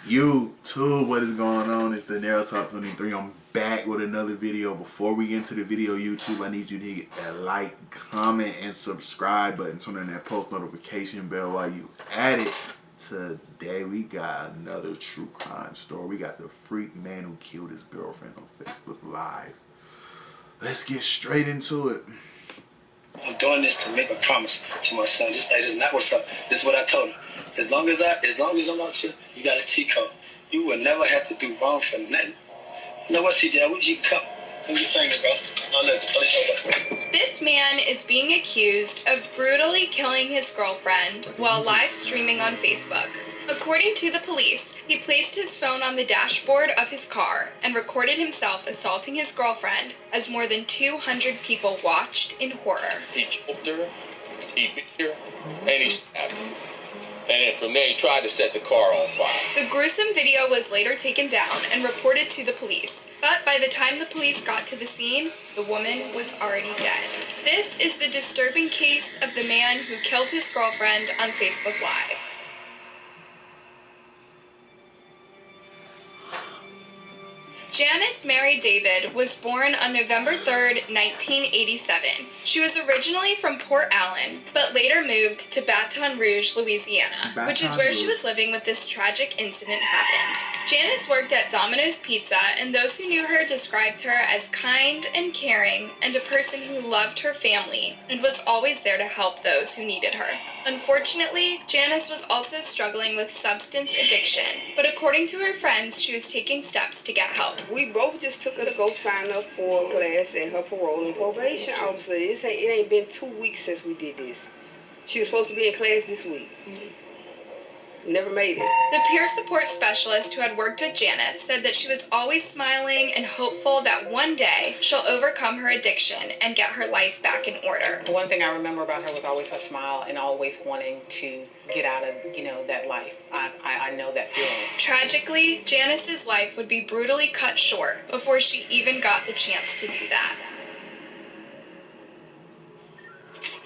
YouTube, what is going on? It's the Narrow Talk 23. I'm back with another video. Before we get into the video, YouTube, I need you to hit that like, comment, and subscribe button. Turn on that post notification bell while you at it. Today we got another true crime story. We got the freak man who killed his girlfriend on Facebook Live. Let's get straight into it. I'm doing this to make a promise to my son. This is not what's up. This is what I told him. As long as I'm out here, you got a cheat code. You will never have to do wrong for nothing. You know what, CJ? I wish you could come. Come get your finger, bro. I'll let the police know. This man is being accused of brutally killing his girlfriend while live streaming on Facebook. According to the police, he placed his phone on the dashboard of his car and recorded himself assaulting his girlfriend as more than 200 people watched in horror. He choked her, he beat her, and he stabbed her. And then from there, he tried to set the car on fire. The gruesome video was later taken down and reported to the police. But by the time the police got to the scene, the woman was already dead. This is the disturbing case of the man who killed his girlfriend on Facebook Live. Janice Mary David was born on November 3rd, 1987. She was originally from Port Allen, but later moved to Baton Rouge, Louisiana, which is where she was living when this tragic incident happened. Janice worked at Domino's Pizza, and those who knew her described her as kind and caring and a person who loved her family and was always there to help those who needed her. Unfortunately, Janice was also struggling with substance addiction, but according to her friends, she was taking steps to get help. We both just took her to go sign up for a class at her parole and probation officer. It ain't been 2 weeks since we did this. She was supposed to be in class this week. Never made it. The peer support specialist who had worked with Janice said that she was always smiling and hopeful that one day she'll overcome her addiction and get her life back in order. The one thing I remember about her was always her smile and always wanting to get out of, that life. I know that feeling. Tragically, Janice's life would be brutally cut short before she even got the chance to do that.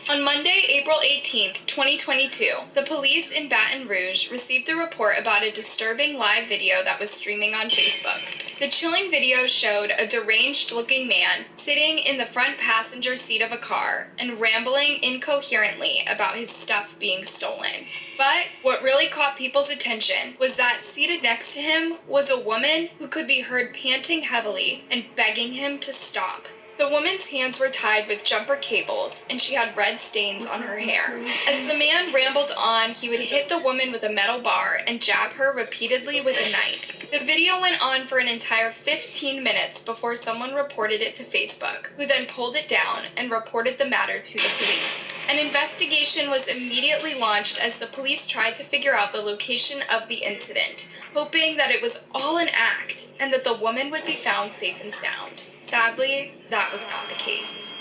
On Monday, April 18th, 2022, the police in Baton Rouge received a report about a disturbing live video that was streaming on Facebook. The chilling video showed a deranged-looking man sitting in the front passenger seat of a car and rambling incoherently about his stuff being stolen. But what really caught people's attention was that seated next to him was a woman who could be heard panting heavily and begging him to stop. The woman's hands were tied with jumper cables, and she had red stains on her hair. As the man rambled on, he would hit the woman with a metal bar and jab her repeatedly with a knife. The video went on for an entire 15 minutes before someone reported it to Facebook, who then pulled it down and reported the matter to the police. An investigation was immediately launched as the police tried to figure out the location of the incident, hoping that it was all an act and that the woman would be found safe and sound. Sadly, that was not the case.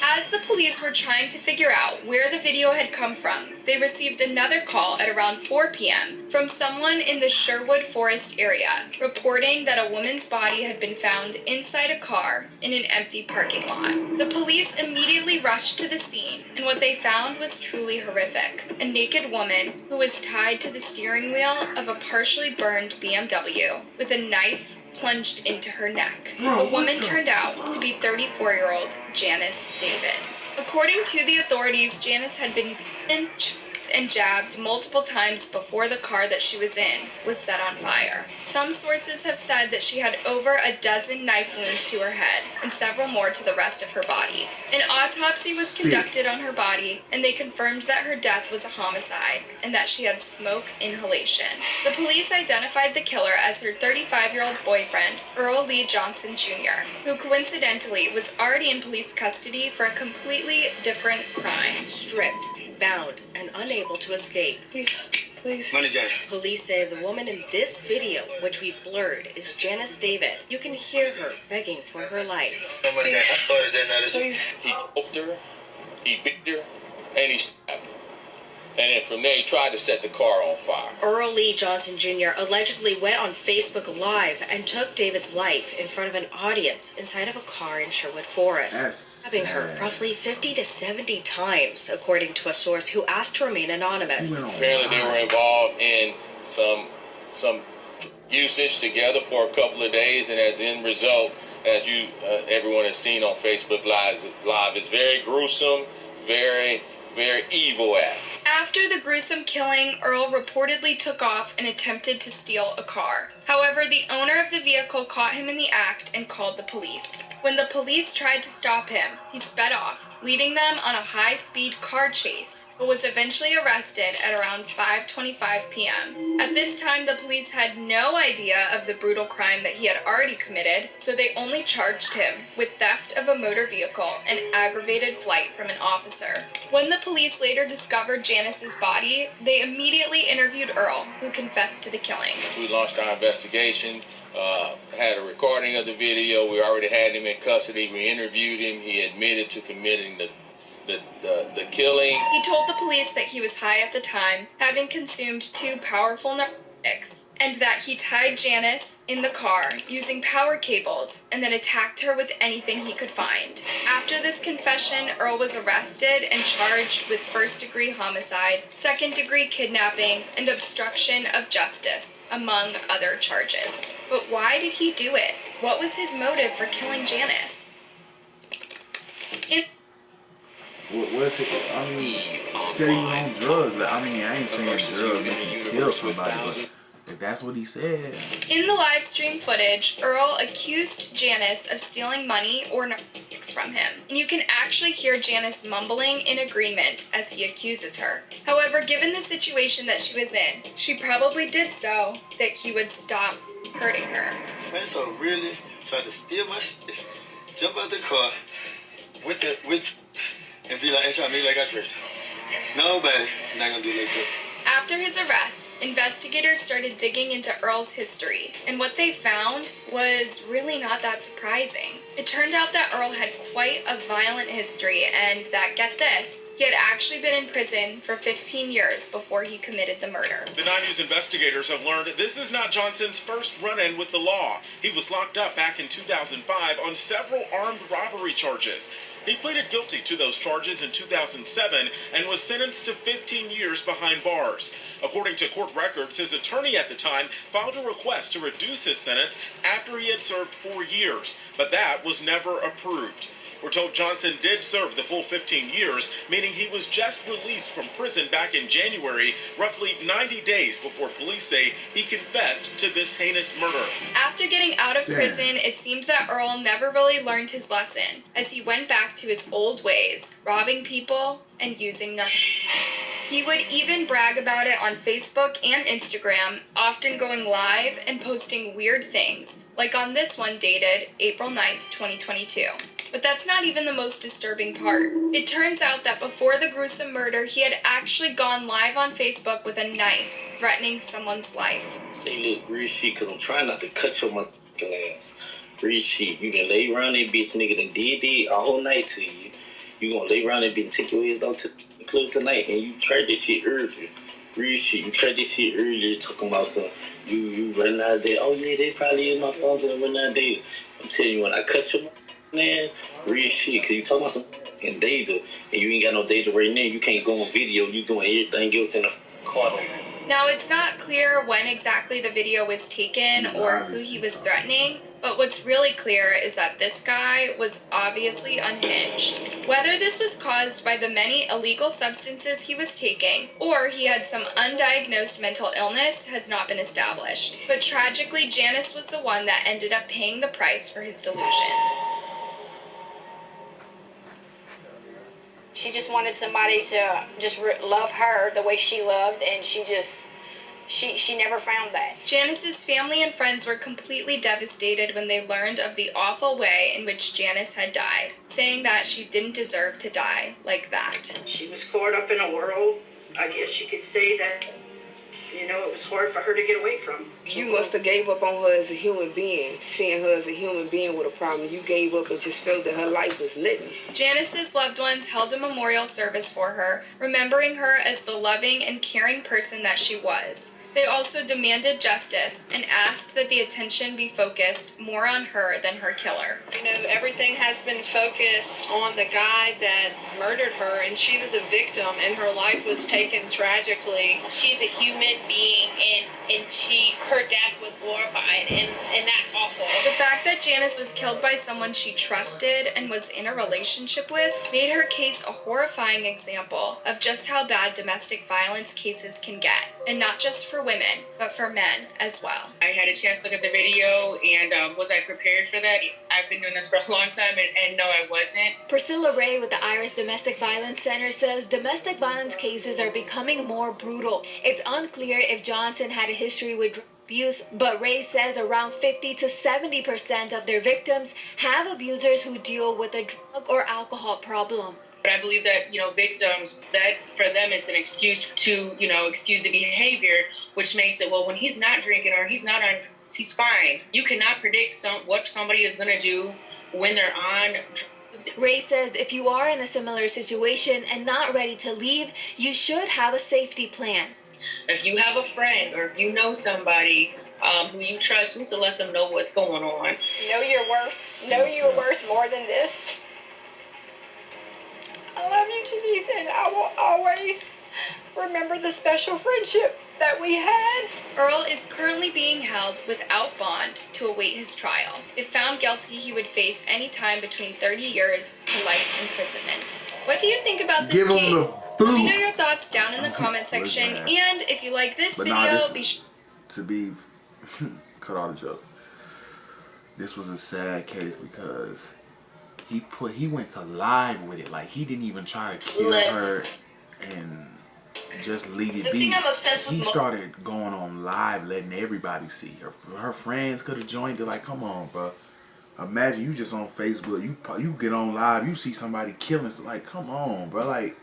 As the police were trying to figure out where the video had come from, they received another call at around 4 p.m. from someone in the Sherwood Forest area, reporting that a woman's body had been found inside a car in an empty parking lot. The police immediately rushed to the scene, and what they found was truly horrific. A naked woman who was tied to the steering wheel of a partially burned BMW with a knife plunged into her neck. The woman turned out to be 34-year-old Janice David. According to the authorities, Janice had been beaten, choked, and jabbed multiple times before the car that she was in was set on fire. Some sources have said that she had over a dozen knife wounds to her head and several more to the rest of her body. An autopsy was conducted on her body, and they confirmed that her death was a homicide and that she had smoke inhalation. The police identified the killer as her 35-year-old boyfriend, Earl Lee Johnson Jr., who coincidentally was already in police custody for a completely different crime. Stripped, bound, and unable to escape. Please. Money guy. Police say the woman in this video, which we've blurred, is Janice David. You can hear her begging for her life. Money guy. I started that now. He choked her, he beat her, and he stabbed her. And then from there, he tried to set the car on fire. Earl Lee Johnson Jr. allegedly went on Facebook Live and took David's life in front of an audience inside of a car in Sherwood Forest, stabbing her roughly 50 to 70 times, according to a source who asked to remain anonymous. Apparently, they were involved in some usage together for a couple of days, and as end result, as you everyone has seen on Facebook Live, it's very gruesome, very, very evil act. After the gruesome killing, Earl reportedly took off and attempted to steal a car. However, the owner of the vehicle caught him in the act and called the police. When the police tried to stop him, he sped off, leading them on a high-speed car chase, but was eventually arrested at around 5:25 p.m. At this time, the police had no idea of the brutal crime that he had already committed, so they only charged him with theft of a motor vehicle and aggravated flight from an officer. When the police later discovered Janice's body, they immediately interviewed Earl, who confessed to the killing. We launched our investigation, had a recording of the video. We already had him in custody. We interviewed him. He admitted to committing the killing. He told the police that he was high at the time, having consumed 2 powerful narcotics, and that he tied Janice in the car using power cables and then attacked her with anything he could find. After this confession, Earl was arrested and charged with first-degree homicide, second-degree kidnapping, and obstruction of justice, among other charges. But why did he do it? What was his motive for killing Janice? What's it? I mean, said he was on drugs. Like, I mean, I ain't saying drugs make you kill somebody, but if that's what he said. In the live stream footage, Earl accused Janice of stealing money or narcotics from him, and you can actually hear Janice mumbling in agreement as he accuses her. However, given the situation that she was in, she probably did so that he would stop hurting her. Man, so really tried to steal my shit, jump out the car and be like, and try to make like I tricked. Nobody not gonna do like that. After his arrest, investigators started digging into Earl's history, and what they found was really not that surprising. It turned out that Earl had quite a violent history, and that, get this, he had actually been in prison for 15 years before he committed the murder. The 90s investigators have learned this is not Johnson's first run-in with the law. He was locked up back in 2005 on several armed robbery charges. He pleaded guilty to those charges in 2007 and was sentenced to 15 years behind bars. According to court records, his attorney at the time filed a request to reduce his sentence after he had served 4 years, but that was never approved. We're told Johnson did serve the full 15 years, meaning he was just released from prison back in January, roughly 90 days before police say he confessed to this heinous murder. After getting out of prison, it seemed that Earl never really learned his lesson, as he went back to his old ways, robbing people and using narcotics. He would even brag about it on Facebook and Instagram, often going live and posting weird things, like on this one dated April 9th, 2022. But that's not even the most disturbing part. It turns out that before the gruesome murder, he had actually gone live on Facebook with a knife, threatening someone's life. Say, look, real shit, cause I'm trying not to cut your motherfucking ass. Real shit, you can lay around that bitch, nigga, and did a whole night to you. You gonna lay around that bitch and take your ass out to the club tonight, and you tried this shit earlier. Real shit, you tried this shit earlier, talking about some, you running out of there. Oh yeah, they probably is my phone, but I'm running out of there. I'm telling you, when I cut your ass, real shit, cause you talking about some fucking data, and you ain't got no data right now, you can't go on video, you doing everything else in the car. Now, it's not clear when exactly the video was taken or who he was threatening, but what's really clear is that this guy was obviously unhinged. Whether this was caused by the many illegal substances he was taking, or he had some undiagnosed mental illness, has not been established. But tragically, Janice was the one that ended up paying the price for his delusions. She just wanted somebody to just love her the way she loved, and she never found that. Janice's family and friends were completely devastated when they learned of the awful way in which Janice had died, saying that she didn't deserve to die like that. She was caught up in a world, I guess you could say that, it was hard for her to get away from. You must have gave up on her as a human being, seeing her as a human being with a problem. You gave up and just felt that her life was nothing. Janice's loved ones held a memorial service for her, remembering her as the loving and caring person that she was. They also demanded justice and asked that the attention be focused more on her than her killer. You know, everything has been focused on the guy that murdered her, and she was a victim, and her life was taken tragically. She's a human being, and her death was glorified, and that's awful. The fact that Janice was killed by someone she trusted and was in a relationship with made her case a horrifying example of just how bad domestic violence cases can get, and not just for women, but for men as well. I had a chance to look at the video, and was I prepared for that? I've been doing this for a long time, and no, I wasn't. Priscilla Ray with the Iris Domestic Violence Center says domestic violence cases are becoming more brutal. It's unclear if Johnson had a history with drug abuse, but Ray says around 50 to 70% of their victims have abusers who deal with a drug or alcohol problem. But I believe that, victims, that for them is an excuse to, excuse the behavior, which makes it, well, when he's not drinking or he's not on drugs, he's fine. You cannot predict what somebody is going to do when they're on drugs. Ray says if you are in a similar situation and not ready to leave, you should have a safety plan. If you have a friend or if you know somebody who you trust, you need to let them know what's going on. Know you're worth more than this. I love you, Denise, and I will always remember the special friendship that we had. Earl is currently being held without bond to await his trial. If found guilty, he would face any time between 30 years to life imprisonment. What do you think about this case? Let me know your thoughts down in the comment section, and if you like this video, be sure to be cut all the joke. This was a sad case because he went to live with it. Like, he didn't even try to kill her and just leave it be. He started going on live, letting everybody see her. Her friends could have joined it. Like, come on, bro. Imagine you just on Facebook, you get on live, you see somebody killing. So, like, come on, bro. Like,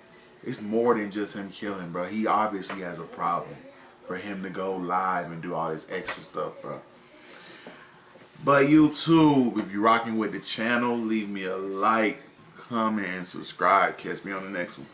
it's more than just him killing, bro. He obviously has a problem for him to go live and do all this extra stuff, bro. But YouTube, if you're rocking with the channel, leave me a like, comment, and subscribe. Catch me on the next one.